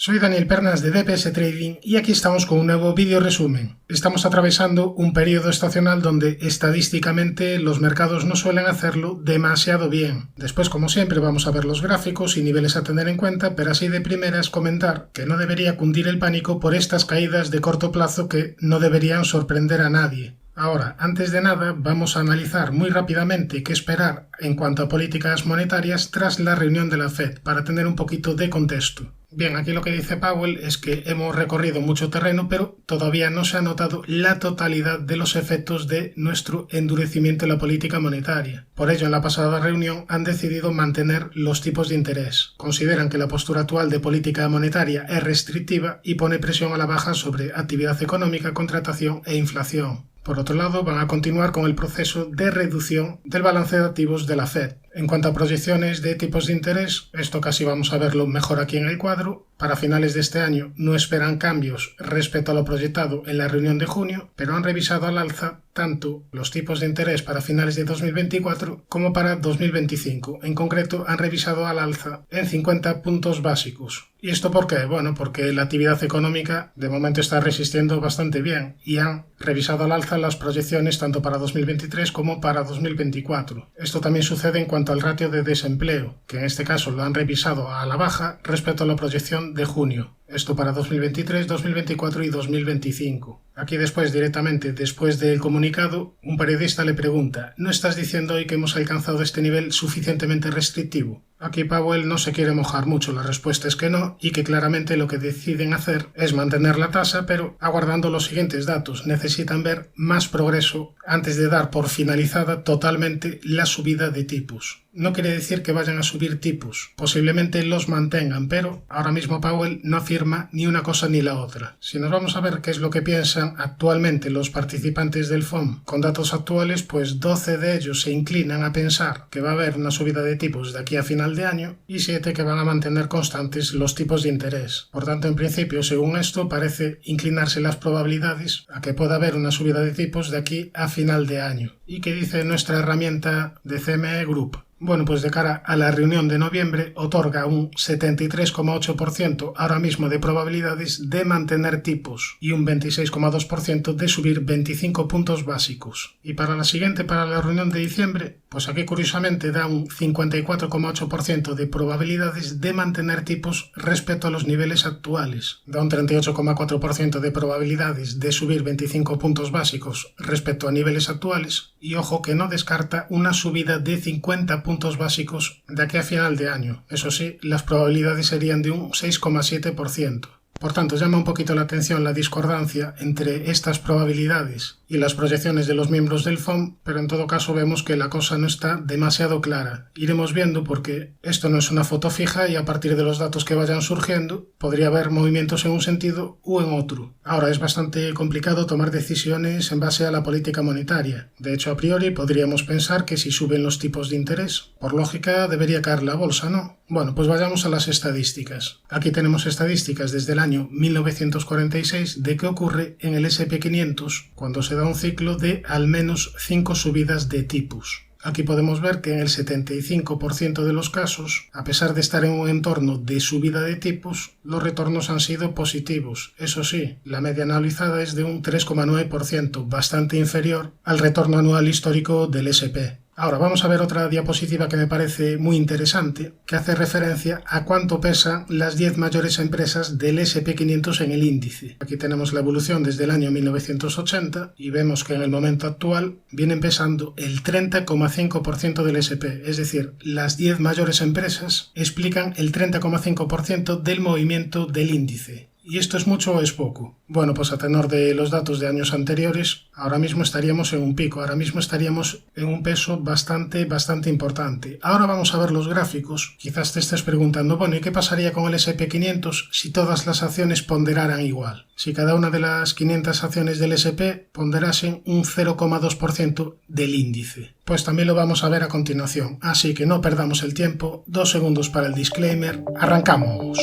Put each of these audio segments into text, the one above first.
Soy Daniel Pernas de DPS Trading y aquí estamos con un nuevo vídeo resumen. Estamos atravesando un periodo estacional donde estadísticamente los mercados no suelen hacerlo demasiado bien. Después, como siempre, vamos a ver los gráficos y niveles a tener en cuenta, pero así de primeras comentar que no debería cundir el pánico por estas caídas de corto plazo que no deberían sorprender a nadie. Ahora, antes de nada, vamos a analizar muy rápidamente qué esperar en cuanto a políticas monetarias tras la reunión de la Fed, para tener un poquito de contexto. Bien, aquí lo que dice Powell es que hemos recorrido mucho terreno, pero todavía no se ha notado la totalidad de los efectos de nuestro endurecimiento en la política monetaria. Por ello, en la pasada reunión han decidido mantener los tipos de interés. Consideran que la postura actual de política monetaria es restrictiva y pone presión a la baja sobre actividad económica, contratación e inflación. Por otro lado, van a continuar con el proceso de reducción del balance de activos de la Fed. En cuanto a proyecciones de tipos de interés, esto casi vamos a verlo mejor aquí en el cuadro. Para finales de este año no esperan cambios respecto a lo proyectado en la reunión de junio, pero han revisado al alza tanto los tipos de interés para finales de 2024 como para 2025. En concreto, han revisado al alza en 50 puntos básicos. ¿Y esto por qué? Bueno, porque la actividad económica de momento está resistiendo bastante bien y han revisado al alza las proyecciones tanto para 2023 como para 2024. Esto también sucede en cuanto al ratio de desempleo, que en este caso lo han revisado a la baja respecto a la proyección de junio. Esto para 2023, 2024 y 2025. Aquí directamente después del comunicado, un periodista le pregunta: ¿no estás diciendo hoy que hemos alcanzado este nivel suficientemente restrictivo? Aquí Powell no se quiere mojar mucho, la respuesta es que no, y que claramente lo que deciden hacer es mantener la tasa, pero aguardando los siguientes datos. Necesitan ver más progreso antes de dar por finalizada totalmente la subida de tipos. No quiere decir que vayan a subir tipos, posiblemente los mantengan, pero ahora mismo Powell no afirma ni una cosa ni la otra. Si nos vamos a ver qué es lo que piensan actualmente los participantes del FOM con datos actuales, pues 12 de ellos se inclinan a pensar que va a haber una subida de tipos de aquí a final de año y 7 que van a mantener constantes los tipos de interés. Por tanto, en principio, según esto, parece inclinarse las probabilidades a que pueda haber una subida de tipos de aquí a final de año. ¿Y qué dice nuestra herramienta de CME Group? Bueno, pues de cara a la reunión de noviembre otorga un 73,8% ahora mismo de probabilidades de mantener tipos y un 26,2% de subir 25 puntos básicos. Y para la siguiente, para la reunión de diciembre, pues aquí curiosamente da un 54,8% de probabilidades de mantener tipos respecto a los niveles actuales. Da un 38,4% de probabilidades de subir 25 puntos básicos respecto a niveles actuales. Y ojo que no descarta una subida de 50 puntos básicos de aquí a final de año. Eso sí, las probabilidades serían de un 6,7%. Por tanto, llama un poquito la atención la discordancia entre estas probabilidades y las proyecciones de los miembros del FOM, pero en todo caso vemos que la cosa no está demasiado clara. Iremos viendo porque esto no es una foto fija y a partir de los datos que vayan surgiendo podría haber movimientos en un sentido u en otro. Ahora es bastante complicado tomar decisiones en base a la política monetaria. De hecho, a priori podríamos pensar que si suben los tipos de interés, por lógica debería caer la bolsa, ¿no? Bueno, pues vayamos a las estadísticas. Aquí tenemos estadísticas desde el año 1946 de qué ocurre en el S&P 500 cuando se da un ciclo de al menos 5 subidas de tipos. Aquí podemos ver que en el 75% de los casos, a pesar de estar en un entorno de subida de tipos, los retornos han sido positivos. Eso sí, la media analizada es de un 3,9%, bastante inferior al retorno anual histórico del S&P. Ahora vamos a ver otra diapositiva que me parece muy interesante, que hace referencia a cuánto pesan las 10 mayores empresas del S&P 500 en el índice. Aquí tenemos la evolución desde el año 1980 y vemos que en el momento actual vienen pesando el 30,5% del S&P, es decir, las 10 mayores empresas explican el 30,5% del movimiento del índice. ¿Y esto es mucho o es poco? Bueno, pues a tenor de los datos de años anteriores, ahora mismo estaríamos en un pico, ahora mismo estaríamos en un peso bastante importante. Ahora vamos a ver los gráficos. Quizás te estés preguntando, bueno, ¿y qué pasaría con el S&P 500 si todas las acciones ponderaran igual? si cada una de las 500 acciones del S&P ponderasen un 0,2% del índice. Pues también lo vamos a ver a continuación, así que no perdamos el tiempo, 2 segundos para el disclaimer, ¡arrancamos!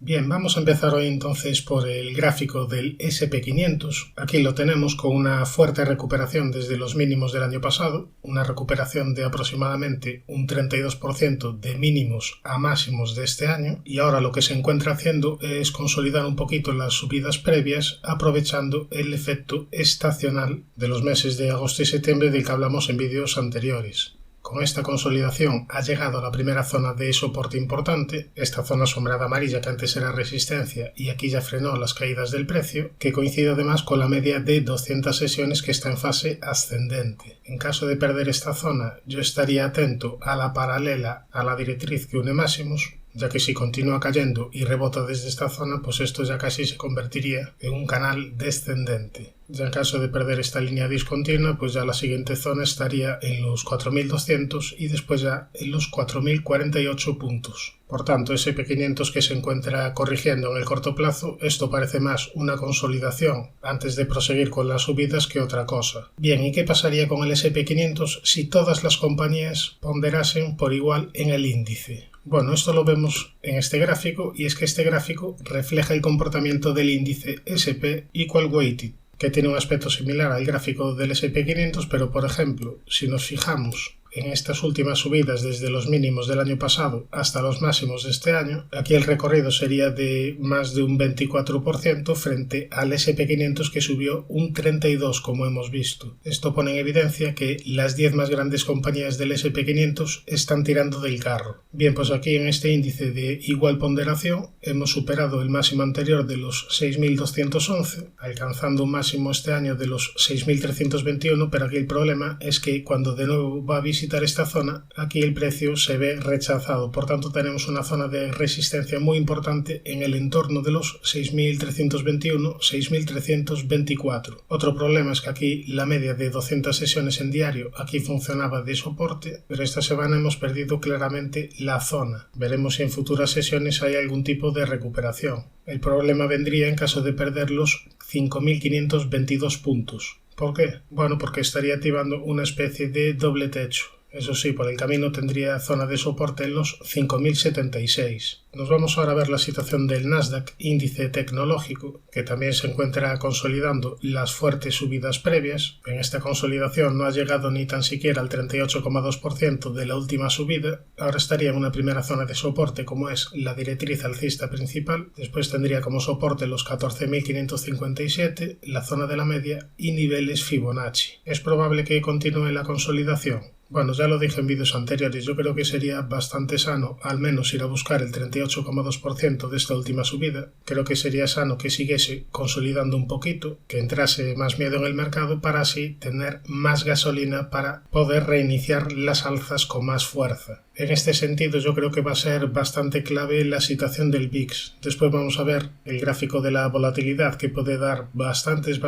Bien, vamos a empezar hoy entonces por el gráfico del S&P 500. Aquí lo tenemos con una fuerte recuperación desde los mínimos del año pasado, una recuperación de aproximadamente un 32% de mínimos a máximos de este año, y ahora lo que se encuentra haciendo es consolidar un poquito las subidas previas, aprovechando el efecto estacional de los meses de agosto y septiembre del que hablamos en vídeos anteriores. Con esta consolidación ha llegado a la primera zona de soporte importante, esta zona sombreada amarilla que antes era resistencia y aquí ya frenó las caídas del precio, que coincide además con la media de 200 sesiones que está en fase ascendente. En caso de perder esta zona, yo estaría atento a la paralela a la directriz que une máximos, ya que si continúa cayendo y rebota desde esta zona, pues esto ya casi se convertiría en un canal descendente. Ya en caso de perder esta línea discontinua, pues ya la siguiente zona estaría en los 4.200 y después ya en los 4.048 puntos. Por tanto, S&P 500 que se encuentra corrigiendo en el corto plazo, esto parece más una consolidación antes de proseguir con las subidas que otra cosa. Bien, ¿y qué pasaría con el S&P 500 si todas las compañías ponderasen por igual en el índice? Bueno, esto lo vemos en este gráfico y es que este gráfico refleja el comportamiento del índice S&P Equal Weighted, que tiene un aspecto similar al gráfico del S&P 500, pero por ejemplo, si nos fijamos en estas últimas subidas desde los mínimos del año pasado hasta los máximos de este año, aquí el recorrido sería de más de un 24% frente al S&P 500 que subió un 32% como hemos visto. Esto pone en evidencia que las 10 más grandes compañías del S&P 500 están tirando del carro. Bien, pues aquí en este índice de igual ponderación hemos superado el máximo anterior de los 6.211, alcanzando un máximo este año de los 6.321, pero aquí el problema es que cuando de nuevo va a visitar esta zona, aquí el precio se ve rechazado, por tanto tenemos una zona de resistencia muy importante en el entorno de los 6.321, 6.324. Otro problema es que aquí la media de 200 sesiones en diario aquí funcionaba de soporte, pero esta semana hemos perdido claramente la zona. Veremos si en futuras sesiones hay algún tipo de recuperación. El problema vendría en caso de perder los 5.522 puntos. ¿Por qué? Bueno, porque estaría activando una especie de doble techo. Eso sí, por el camino tendría zona de soporte en los 5.076. Nos vamos ahora a ver la situación del Nasdaq, índice tecnológico, que también se encuentra consolidando las fuertes subidas previas. En esta consolidación no ha llegado ni tan siquiera al 38,2% de la última subida. Ahora estaría en una primera zona de soporte como es la directriz alcista principal. Después tendría como soporte los 14.557, la zona de la media y niveles Fibonacci. Es probable que continúe la consolidación. Bueno, ya lo dije en vídeos anteriores, yo creo que sería bastante sano al menos ir a buscar el 38,2% de esta última subida. Creo que sería sano que siguiese consolidando un poquito, que entrase más miedo en el mercado para así tener más gasolina para poder reiniciar las alzas con más fuerza. En este sentido yo creo que va a ser bastante clave la situación del VIX. Después vamos a ver el gráfico de la volatilidad que puede dar bastantes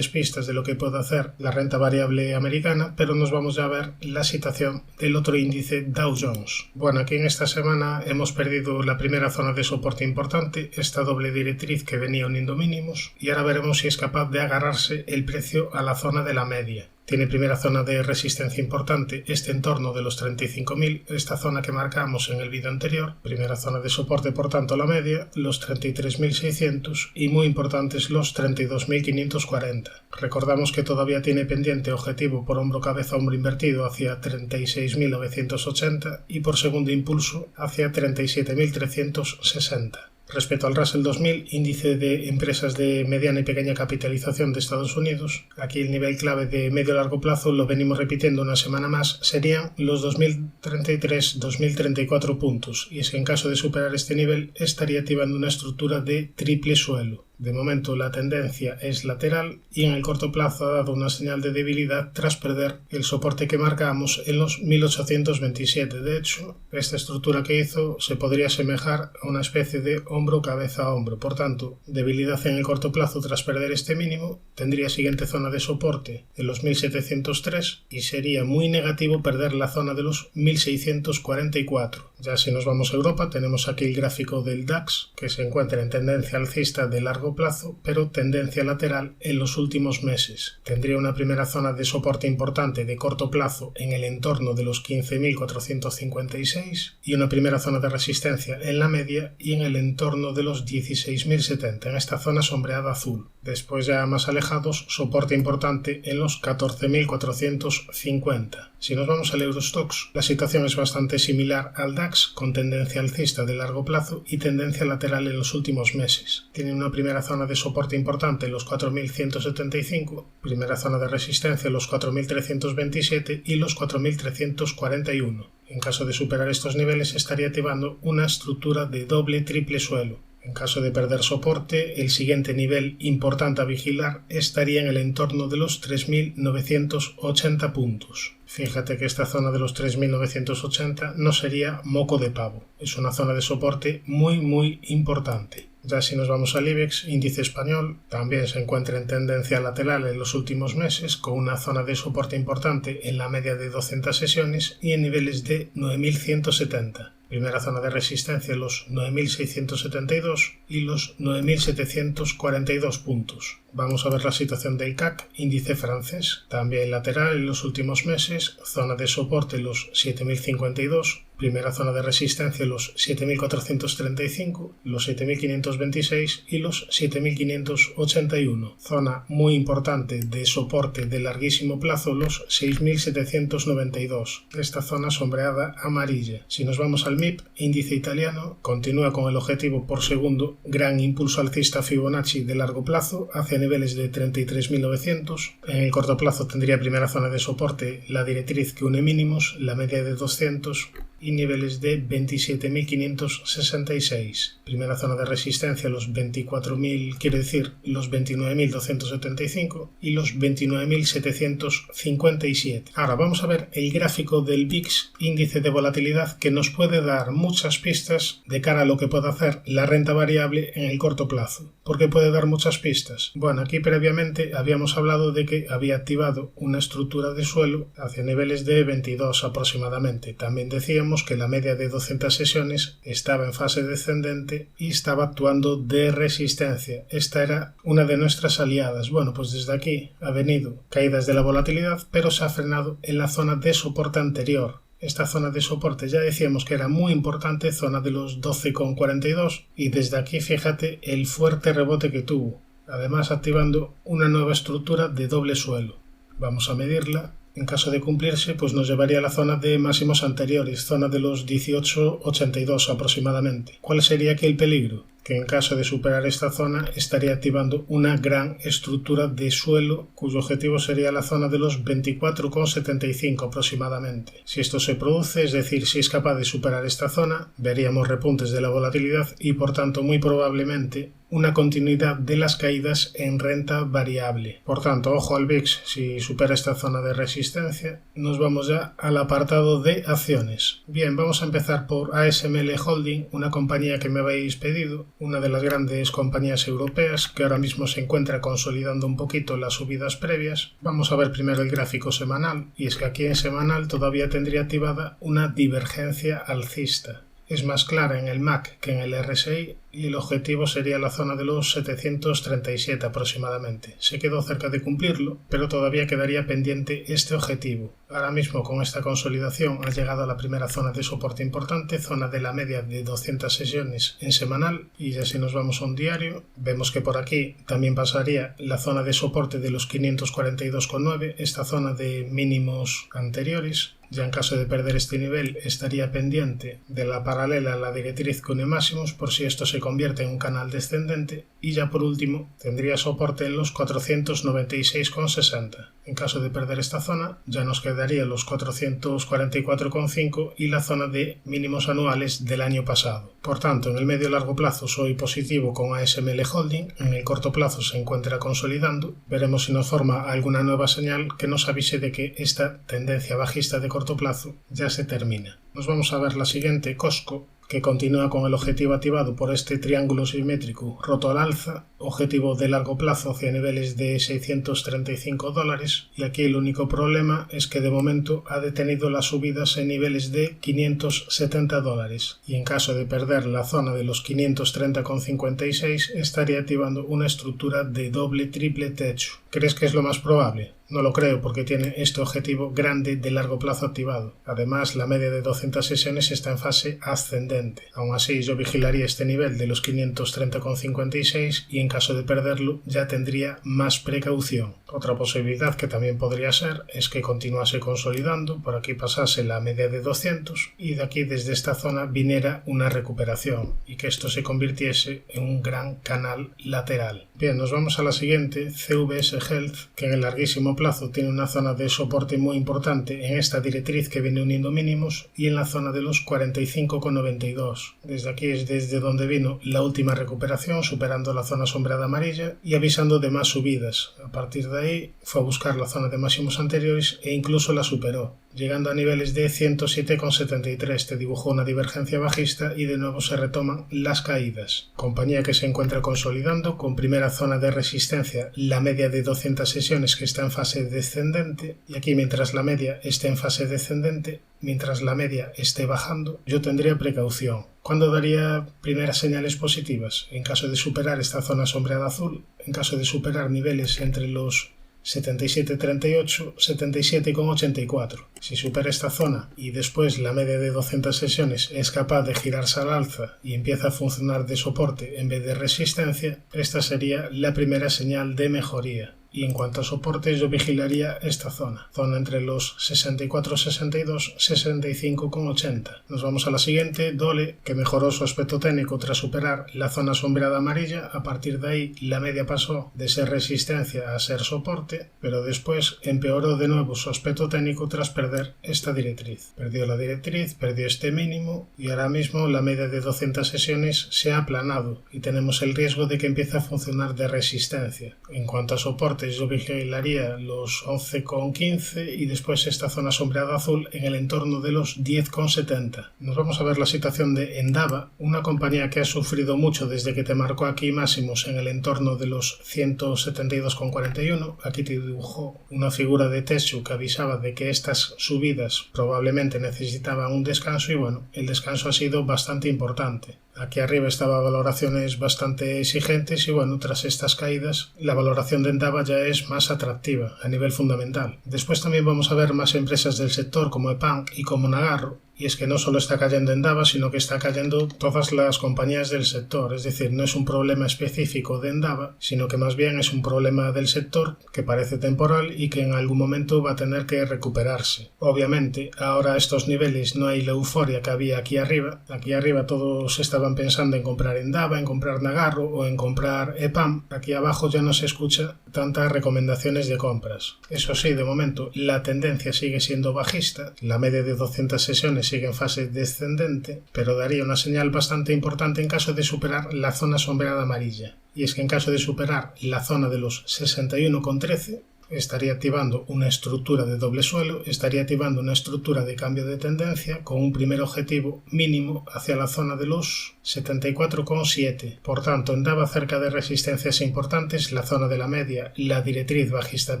pistas de lo que puede hacer la renta variable americana, pero nos vamos ya a ver la situación del otro índice Dow Jones. Bueno, aquí en esta semana hemos perdido la primera zona de soporte importante, esta doble directriz que venía uniendo mínimos, y ahora veremos si es capaz de agarrarse el precio a la zona de la media. Tiene primera zona de resistencia importante, este entorno de los 35.000, esta zona que marcamos en el vídeo anterior. Primera zona de soporte, por tanto, la media, los 33.600 y muy importantes los 32.540. Recordamos que todavía tiene pendiente objetivo por hombro cabeza hombro invertido hacia 36.980 y por segundo impulso hacia 37.360. Respecto al Russell 2000, índice de empresas de mediana y pequeña capitalización de Estados Unidos, aquí el nivel clave de medio-largo plazo, lo venimos repitiendo una semana más, serían los 2.033-2.034 puntos, y es que en caso de superar este nivel estaría activando una estructura de triple suelo. De momento la tendencia es lateral y en el corto plazo ha dado una señal de debilidad tras perder el soporte que marcamos en los 1827. De hecho, esta estructura que hizo se podría asemejar a una especie de hombro-cabeza-hombro. Por tanto, debilidad en el corto plazo tras perder este mínimo, tendría siguiente zona de soporte en los 1703 y sería muy negativo perder la zona de los 1644. Ya si nos vamos a Europa, tenemos aquí el gráfico del DAX que se encuentra en tendencia alcista de largo largo plazo, pero tendencia lateral en los últimos meses. Tendría una primera zona de soporte importante de corto plazo en el entorno de los 15.456 y una primera zona de resistencia en la media y en el entorno de los 16.070, en esta zona sombreada azul. Después, ya más alejados, soporte importante en los 14.450. Si nos vamos al Eurostoxx, la situación es bastante similar al DAX, con tendencia alcista de largo plazo y tendencia lateral en los últimos meses. Tiene una primera zona de soporte importante en los 4.175, primera zona de resistencia en los 4.327 y los 4.341. En caso de superar estos niveles, estaría activando una estructura de doble-triple suelo. En caso de perder soporte, el siguiente nivel importante a vigilar estaría en el entorno de los 3.980 puntos. Fíjate que esta zona de los 3.980 no sería moco de pavo. Es una zona de soporte muy importante. Ya si nos vamos al IBEX, índice español, también se encuentra en tendencia lateral en los últimos meses, con una zona de soporte importante en la media de 200 sesiones y en niveles de 9.170. Primera zona de resistencia los 9.672 y los 9.742 puntos. Vamos a ver la situación del CAC, índice francés, también lateral en los últimos meses, zona de soporte los 7.052, primera zona de resistencia los 7.435, los 7.526 y los 7.581. Zona muy importante de soporte de larguísimo plazo los 6.792. Esta zona sombreada amarilla. Si nos vamos al MIP, índice italiano, continúa con el objetivo por segundo, gran impulso alcista Fibonacci de largo plazo hacia niveles de 33.900. En el corto plazo tendría primera zona de soporte la directriz que une mínimos, la media de 200 y niveles de 27.566. Primera zona de resistencia los 24.000, quiere decir los 29.275 y los 29.757. Ahora vamos a ver el gráfico del VIX, índice de volatilidad, que nos puede dar muchas pistas de cara a lo que puede hacer la renta variable en el corto plazo. ¿Por qué puede dar muchas pistas? Bueno, aquí previamente habíamos hablado de que había activado una estructura de suelo hacia niveles de 22 aproximadamente. También decíamos que la media de 200 sesiones estaba en fase descendente y estaba actuando de resistencia. Esta era una de nuestras aliadas. Bueno, pues desde aquí ha venido caídas de la volatilidad, pero se ha frenado en la zona de soporte anterior. Esta zona de soporte ya decíamos que era muy importante, zona de los 12,42, y desde aquí fíjate el fuerte rebote que tuvo, además activando una nueva estructura de doble suelo. Vamos a medirla. En caso de cumplirse, pues nos llevaría a la zona de máximos anteriores, zona de los 18,82 aproximadamente. ¿Cuál sería aquí el peligro? Que en caso de superar esta zona estaría activando una gran estructura de suelo cuyo objetivo sería la zona de los 24,75 aproximadamente. Si esto se produce, es decir, si es capaz de superar esta zona, veríamos repuntes de la volatilidad y por tanto muy probablemente una continuidad de las caídas en renta variable. Por tanto, ojo al VIX, si supera esta zona de resistencia. Nos vamos ya al apartado de acciones. Bien, vamos a empezar por ASML Holding, una compañía que me habéis pedido, una de las grandes compañías europeas que ahora mismo se encuentra consolidando un poquito las subidas previas. Vamos a ver primero el gráfico semanal, y es que aquí en semanal todavía tendría activada una divergencia alcista. Es más clara en el MAC que en el RSI y el objetivo sería la zona de los 737 aproximadamente. Se quedó cerca de cumplirlo, pero todavía quedaría pendiente este objetivo. Ahora mismo con esta consolidación ha llegado a la primera zona de soporte importante, zona de la media de 200 sesiones en semanal, y ya si nos vamos a un diario, vemos que por aquí también pasaría la zona de soporte de los 542,9, esta zona de mínimos anteriores. Ya en caso de perder este nivel estaría pendiente de la paralela a la directriz que une máximos por si esto se convierte en un canal descendente, y ya por último tendría soporte en los 496,60. En caso de perder esta zona ya nos quedaría los 444,5 y la zona de mínimos anuales del año pasado. Por tanto, en el medio y largo plazo soy positivo con ASML Holding, en el corto plazo se encuentra consolidando. Veremos si nos forma alguna nueva señal que nos avise de que esta tendencia bajista de corto plazo ya se termina. Nos vamos a ver la siguiente, Costco. que continúa con el objetivo activado por este triángulo simétrico roto al alza, objetivo de largo plazo hacia niveles de $635, y aquí el único problema es que de momento ha detenido las subidas en niveles de $570, y en caso de perder la zona de los 530,56 estaría activando una estructura de doble-triple techo. ¿Crees que es lo más probable? No lo creo porque tiene este objetivo grande de largo plazo activado. Además, la media de 200 sesiones está en fase ascendente. Aún así, yo vigilaría este nivel de los 530,56 y en caso de perderlo ya tendría más precaución. Otra posibilidad que también podría ser es que continuase consolidando, por aquí pasase la media de 200 y de aquí desde esta zona viniera una recuperación y que esto se convirtiese en un gran canal lateral. Bien, nos vamos a la siguiente, CVS Health, que en el larguísimo plazo tiene una zona de soporte muy importante en esta directriz que viene uniendo mínimos y en la zona de los 45,92. Desde aquí es desde donde vino la última recuperación, superando la zona sombreada amarilla y avisando de más subidas. A partir de ahí fue a buscar la zona de máximos anteriores e incluso la superó, llegando a niveles de 107,73. Te dibujó una divergencia bajista y de nuevo se retoman las caídas. Compañía que se encuentra consolidando con primera zona de resistencia la media de 200 sesiones que está en fase descendente, y aquí mientras la media esté en fase descendente, mientras la media esté bajando, yo tendría precaución. ¿Cuándo daría primeras señales positivas? En caso de superar esta zona sombreada azul, en caso de superar niveles entre los 77,38, 77,84. Si supera esta zona y después la media de 200 sesiones es capaz de girarse al alza y empieza a funcionar de soporte en vez de resistencia, esta sería la primera señal de mejoría. Y en cuanto a soportes, yo vigilaría esta zona entre los 64,62, 65,80. Nos vamos a la siguiente, Dole, que mejoró su aspecto técnico tras superar la zona sombreada amarilla. A partir de ahí, la media pasó de ser resistencia a ser soporte, pero después empeoró de nuevo su aspecto técnico tras perder esta directriz. Perdió la directriz, perdió este mínimo y ahora mismo la media de 200 sesiones se ha aplanado y tenemos el riesgo de que empiece a funcionar de resistencia. En cuanto a soporte, yo vigilaría los 11,15 y después esta zona sombreada azul en el entorno de los 10,70. Nos vamos a ver la situación de Endava, una compañía que ha sufrido mucho desde que te marcó aquí máximos en el entorno de los 172,41. Aquí te dibujó una figura de techo que avisaba de que estas subidas probablemente necesitaban un descanso y bueno, el descanso ha sido bastante importante. Aquí arriba estaban valoraciones bastante exigentes y bueno, tras estas caídas la valoración de Endava ya es más atractiva a nivel fundamental. Después también vamos a ver más empresas del sector como EPAM y como Nagarro, y es que no solo está cayendo Endava, sino que está cayendo todas las compañías del sector, es decir, no es un problema específico de Endava, sino que más bien es un problema del sector que parece temporal y que en algún momento va a tener que recuperarse. Obviamente, ahora a estos niveles no hay la euforia que había aquí arriba. Aquí arriba todos estaban pensando en comprar Endava, en comprar Nagarro o en comprar EPAM. Aquí abajo ya no se escucha tantas recomendaciones de compras. Eso sí, de momento la tendencia sigue siendo bajista, la media de 200 sesiones sigue en fase descendente, pero daría una señal bastante importante en caso de superar la zona sombreada amarilla. Y es que en caso de superar la zona de los 61,13, estaría activando una estructura de doble suelo, estaría activando una estructura de cambio de tendencia con un primer objetivo mínimo hacia la zona de los 74,7. Por tanto, Endava cerca de resistencias importantes, la zona de la media, la directriz bajista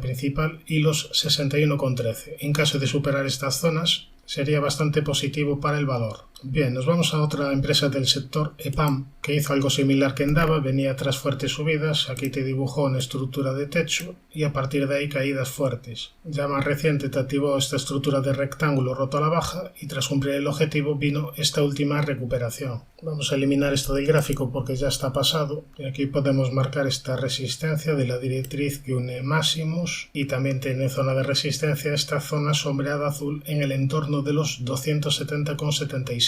principal y los 61,13. En caso de superar estas zonas, sería bastante positivo para el valor. Bien, nos vamos a otra empresa del sector, EPAM, que hizo algo similar que Endava, venía tras fuertes subidas, aquí te dibujó una estructura de techo y a partir de ahí caídas fuertes. Ya más reciente te activó esta estructura de rectángulo roto a la baja y tras cumplir el objetivo vino esta última recuperación. Vamos a eliminar esto del gráfico porque ya está pasado y aquí podemos marcar esta resistencia de la directriz que une máximos y también tiene zona de resistencia esta zona sombreada azul en el entorno de los 270,76.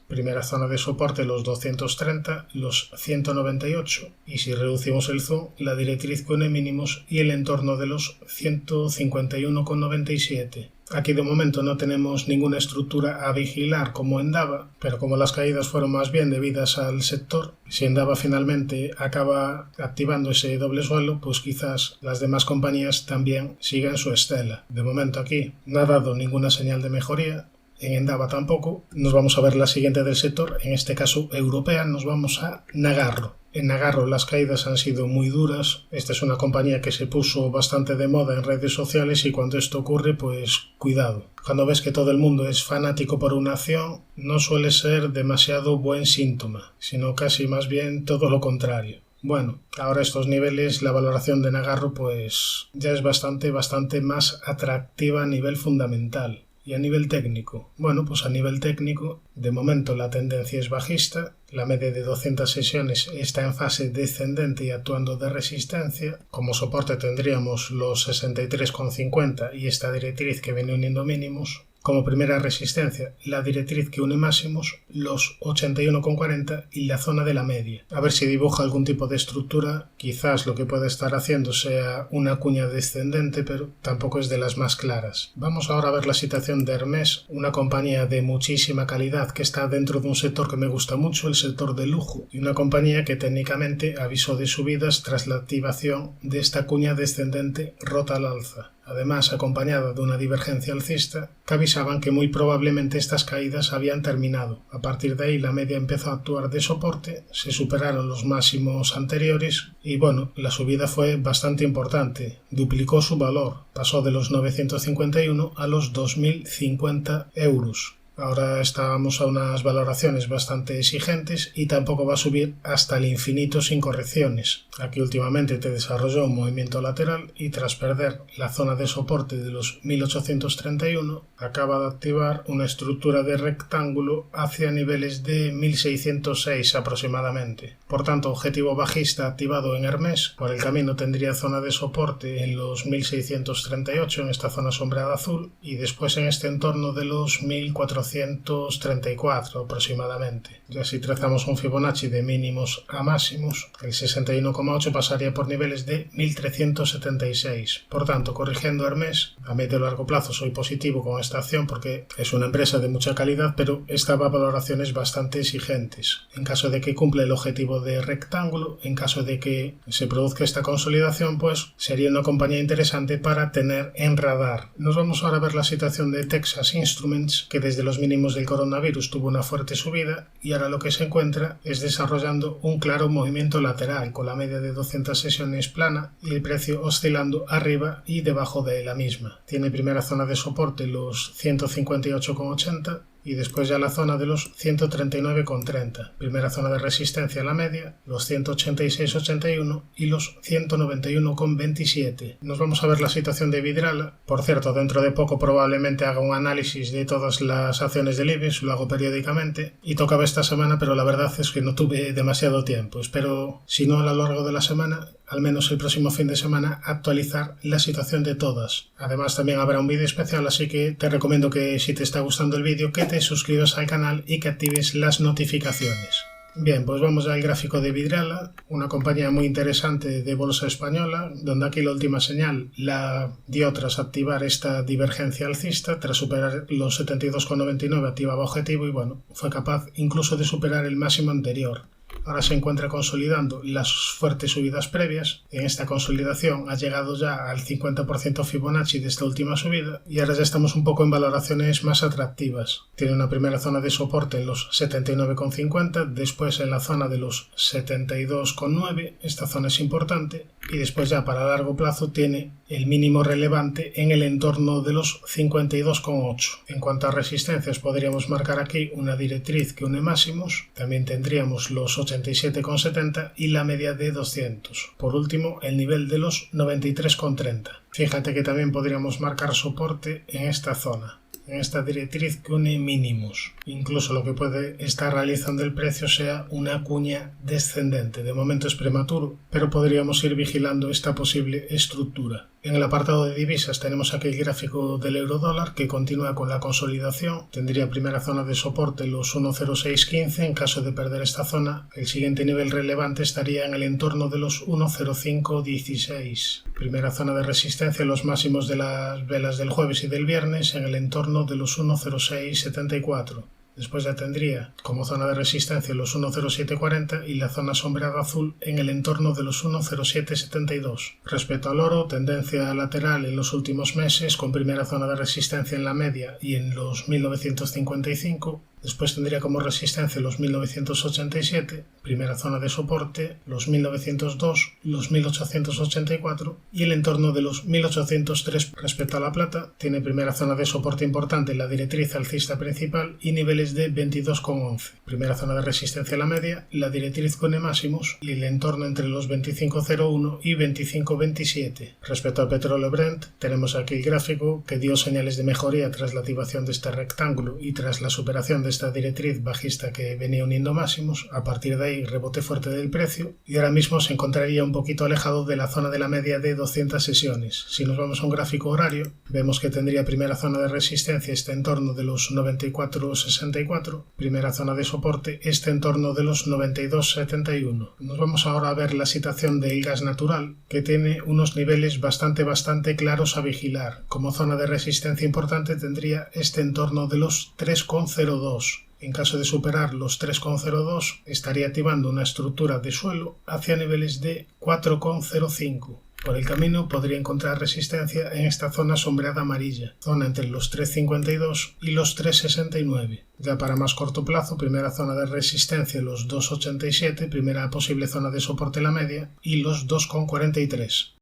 Primera zona de soporte los 230, los 198 y si reducimos el zoom, la directriz que une mínimos y el entorno de los 151,97. Aquí de momento no tenemos ninguna estructura a vigilar como Endava, pero como las caídas fueron más bien debidas al sector, si Endava finalmente acaba activando ese doble suelo, pues quizás las demás compañías también sigan su estela. De momento aquí no ha dado ninguna señal de mejoría, en Endava tampoco. Nos vamos a ver la siguiente del sector, en este caso europea, nos vamos a Nagarro. En Nagarro las caídas han sido muy duras. Esta es una compañía que se puso bastante de moda en redes sociales y cuando esto ocurre, pues cuidado. Cuando ves que todo el mundo es fanático por una acción, no suele ser demasiado buen síntoma, sino casi más bien todo lo contrario. Bueno, ahora a estos niveles la valoración de Nagarro pues ya es bastante más atractiva a nivel fundamental. Y a nivel técnico, bueno, pues a nivel técnico, de momento la tendencia es bajista, la media de 200 sesiones está en fase descendente y actuando de resistencia. Como soporte tendríamos los 63,50 y esta directriz que viene uniendo mínimos. Como primera resistencia, la directriz que une máximos, los 81,40 y la zona de la media. A ver si dibuja algún tipo de estructura. Quizás lo que puede estar haciendo sea una cuña descendente, pero tampoco es de las más claras. Vamos ahora a ver la situación de Hermès, una compañía de muchísima calidad que está dentro de un sector que me gusta mucho, el sector de lujo, y una compañía que técnicamente avisó de subidas tras la activación de esta cuña descendente rota al alza. Además, acompañada de una divergencia alcista, que avisaban que muy probablemente estas caídas habían terminado. A partir de ahí la media empezó a actuar de soporte, se superaron los máximos anteriores y bueno, la subida fue bastante importante, duplicó su valor, pasó de los 951 a los 2050 euros. Ahora estábamos a unas valoraciones bastante exigentes y tampoco va a subir hasta el infinito sin correcciones. Aquí últimamente te desarrolló un movimiento lateral y tras perder la zona de soporte de los 1831 acaba de activar una estructura de rectángulo hacia niveles de 1606 aproximadamente. Por tanto, objetivo bajista activado en Hermès. Por el camino tendría zona de soporte en los 1638 en esta zona sombreada azul y después en este entorno de los 1434 aproximadamente. Ya si trazamos un Fibonacci de mínimos a máximos, el 61,8 pasaría por niveles de 1376. Por tanto, corrigiendo Hermès, a medio y largo plazo soy positivo con esta acción porque es una empresa de mucha calidad, pero estaba a valoraciones bastante exigentes. En caso de que cumpla el objetivo de rectángulo, en caso de que se produzca esta consolidación, pues sería una compañía interesante para tener en radar. Nos vamos ahora a ver la situación de Texas Instruments, que desde los mínimos del coronavirus tuvo una fuerte subida y ahora lo que se encuentra es desarrollando un claro movimiento lateral con la media de 200 sesiones plana y el precio oscilando arriba y debajo de la misma. Tiene primera zona de soporte los 158,80 y después ya la zona de los 139,30. Primera zona de resistencia a la media, los 186,81 y los 191,27. Nos vamos a ver la situación de Vidrala. Por cierto, dentro de poco probablemente haga un análisis de todas las acciones del IBEX, lo hago periódicamente y tocaba esta semana, pero la verdad es que no tuve demasiado tiempo. Espero, si no a lo largo de la semana, al menos el próximo fin de semana, actualizar la situación de todas. Además también habrá un vídeo especial, así que te recomiendo que si te está gustando el vídeo que te suscribas al canal y que actives las notificaciones. Bien, pues vamos al gráfico de Vidrala, una compañía muy interesante de bolsa española, donde aquí la última señal la dio tras activar esta divergencia alcista, tras superar los 72,99 activaba objetivo y bueno, fue capaz incluso de superar el máximo anterior. Ahora se encuentra consolidando las fuertes subidas previas. En esta consolidación ha llegado ya al 50% Fibonacci de esta última subida y ahora ya estamos un poco en valoraciones más atractivas. Tiene una primera zona de soporte en los 79,50, después en la zona de los 72,9, esta zona es importante, y después ya para largo plazo tiene el mínimo relevante en el entorno de los 52,8. En cuanto a resistencias podríamos marcar aquí una directriz que une máximos, también tendríamos los 87,70 y la media de 200. Por último, el nivel de los 93,30. Fíjate que también podríamos marcar soporte en esta zona, en esta directriz que une mínimos. Incluso lo que puede estar realizando el precio sea una cuña descendente. De momento es prematuro, pero podríamos ir vigilando esta posible estructura. En el apartado de divisas tenemos aquí el gráfico del euro-dólar que continúa con la consolidación. Tendría primera zona de soporte los 1,0615. En caso de perder esta zona, el siguiente nivel relevante estaría en el entorno de los 1,0516. Primera zona de resistencia los máximos de las velas del jueves y del viernes en el entorno de los 1,0674. Después ya tendría como zona de resistencia los 1.0740 y la zona sombreada azul en el entorno de los 1.0772. Respecto al oro, tendencia lateral en los últimos meses con primera zona de resistencia en la media y en los 1955. Después tendría como resistencia los 1987, primera zona de soporte, los 1902, los 1884 y el entorno de los 1803. Respecto a la plata, tiene primera zona de soporte importante en la directriz alcista principal y niveles de 22,11. Primera zona de resistencia en la media, la directriz con máximos y el entorno entre los 25,01 y 25,27. Respecto al petróleo Brent, tenemos aquí el gráfico que dio señales de mejoría tras la activación de este rectángulo y tras la superación de esta directriz bajista que venía uniendo máximos. A partir de ahí rebote fuerte del precio y ahora mismo se encontraría un poquito alejado de la zona de la media de 200 sesiones. Si nos vamos a un gráfico horario, vemos que tendría primera zona de resistencia este entorno de los 94,64, primera zona de soporte este entorno de los 92,71. Nos vamos ahora a ver la situación del gas natural, que tiene unos niveles bastante claros a vigilar. Como zona de resistencia importante tendría este entorno de los 3,02. En caso de superar los 3,02, estaría activando una estructura de suelo hacia niveles de 4,05. Por el camino podría encontrar resistencia en esta zona sombreada amarilla, zona entre los 3,52 y los 3,69. Ya para más corto plazo, primera zona de resistencia los 2,87, primera posible zona de soporte la media y los 2,43.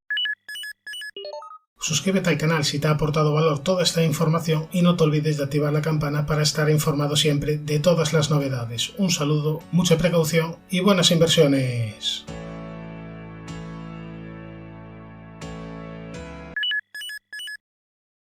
Suscríbete al canal si te ha aportado valor toda esta información y no te olvides de activar la campana para estar informado siempre de todas las novedades. Un saludo, mucha precaución y buenas inversiones.